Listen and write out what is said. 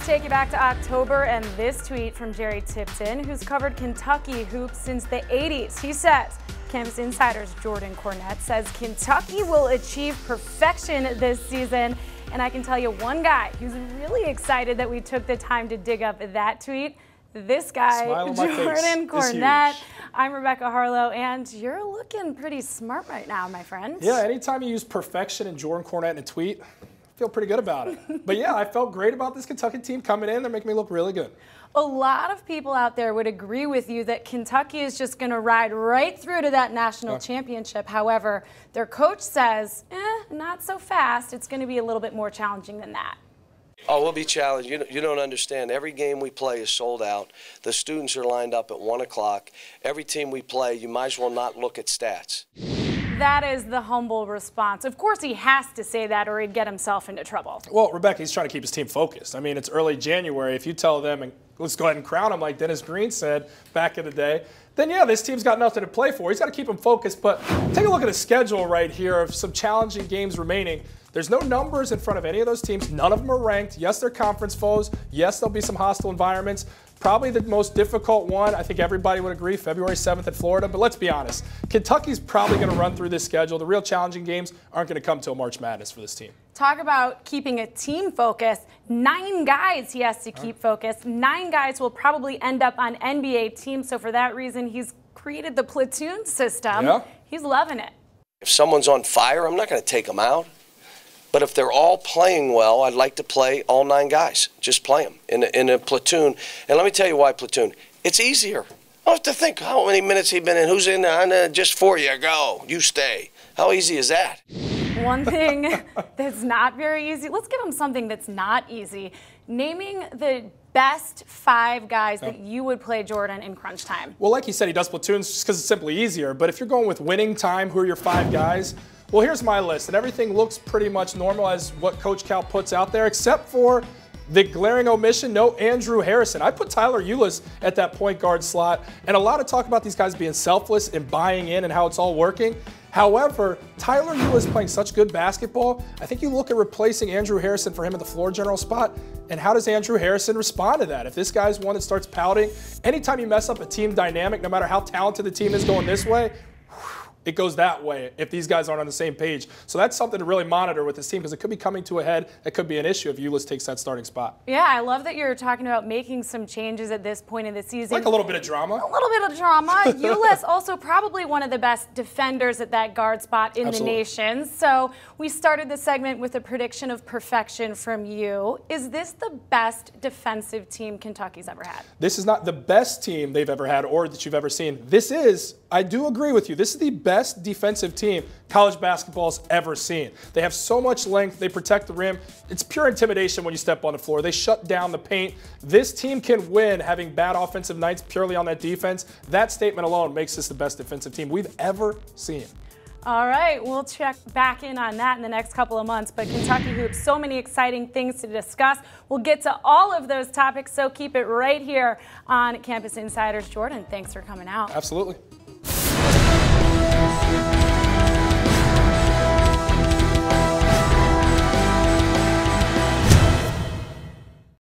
take you back to October and this tweet from Jerry Tipton, who's covered Kentucky hoops since the 80s. He says, Campus Insiders' Jordan Cornette says Kentucky will achieve perfection this season. And I can tell you one guy who's really excited that we took the time to dig up that tweet. This guy, Jordan Cornette. I'm Rebecca Harlow, and you're looking pretty smart right now, my friend. Yeah, anytime you use perfection and Jordan Cornette in a tweet, I feel pretty good about it. But yeah, I felt great about this Kentucky team coming in. They're making me look really good. A lot of people out there would agree with you that Kentucky is just going to ride right through to that national championship. However, their coach says, not so fast. It's going to be a little bit more challenging than that. Oh, we'll be challenged. You don't understand. Every game we play is sold out. The students are lined up at 1 o'clock. Every team we play, you might as well not look at stats. That is the humble response. Of course, he has to say that or he'd get himself into trouble. Well, Rebecca, he's trying to keep his team focused. I mean, it's early January. If you tell them, and let's go ahead and crown him like Dennis Green said back in the day, then yeah, this team's got nothing to play for. He's got to keep them focused. But take a look at the schedule right here of some challenging games remaining. There's no numbers in front of any of those teams. None of them are ranked. Yes, they're conference foes. Yes, there'll be some hostile environments. Probably the most difficult one, I think everybody would agree, February 7th at Florida. But let's be honest, Kentucky's probably going to run through this schedule. The real challenging games aren't going to come till March Madness for this team. Talk about keeping a team focused. 9 guys he has to keep focused. 9 guys will probably end up on NBA teams. So for that reason, he's created the platoon system. Yeah. He's loving it. If someone's on fire, I'm not going to take them out. But if they're all playing well, I'd like to play all 9 guys. Just play them in a platoon. And let me tell you why platoon. It's easier. I don't have to think how many minutes he's been in, who's in there, just for you, go, you stay. How easy is that? One thing that's not very easy, let's give him something that's not easy. Naming the best 5 guys that you would play Jordan in crunch time. Well, like he said, he does platoons just because it's simply easier. But if you're going with winning time, who are your 5 guys? Well, here's my list, and everything looks pretty much normal as what Coach Cal puts out there, except for the glaring omission, no Andrew Harrison. I put Tyler Ulis at that point guard slot, and a lot of talk about these guys being selfless and buying in and how it's all working. However, Tyler Ulis playing such good basketball, I think you look at replacing Andrew Harrison for him at the floor general spot, and how does Andrew Harrison respond to that? If this guy's one that starts pouting, anytime you mess up a team dynamic, no matter how talented the team is going this way, it goes that way if these guys aren't on the same page. So that's something to really monitor with this team because it could be coming to a head. It could be an issue if Ulis takes that starting spot. Yeah, I love that you're talking about making some changes at this point in the season. Like a little bit of drama. A little bit of drama. Ulis also probably one of the best defenders at that guard spot in the nation. So we started the segment with a prediction of perfection from you. Is this the best defensive team Kentucky's ever had? This is not the best team they've ever had or that you've ever seen. This is, I do agree with you, this is the best defensive team college basketball's ever seen. They have so much length. They protect the rim. It's pure intimidation when you step on the floor. They shut down the paint. This team can win having bad offensive nights purely on that defense. That statement alone makes this the best defensive team we've ever seen. All right, we'll check back in on that in the next couple of months. But Kentucky hoops, so many exciting things to discuss. We'll get to all of those topics, so keep it right here on Campus Insiders. Jordan, thanks for coming out. Absolutely.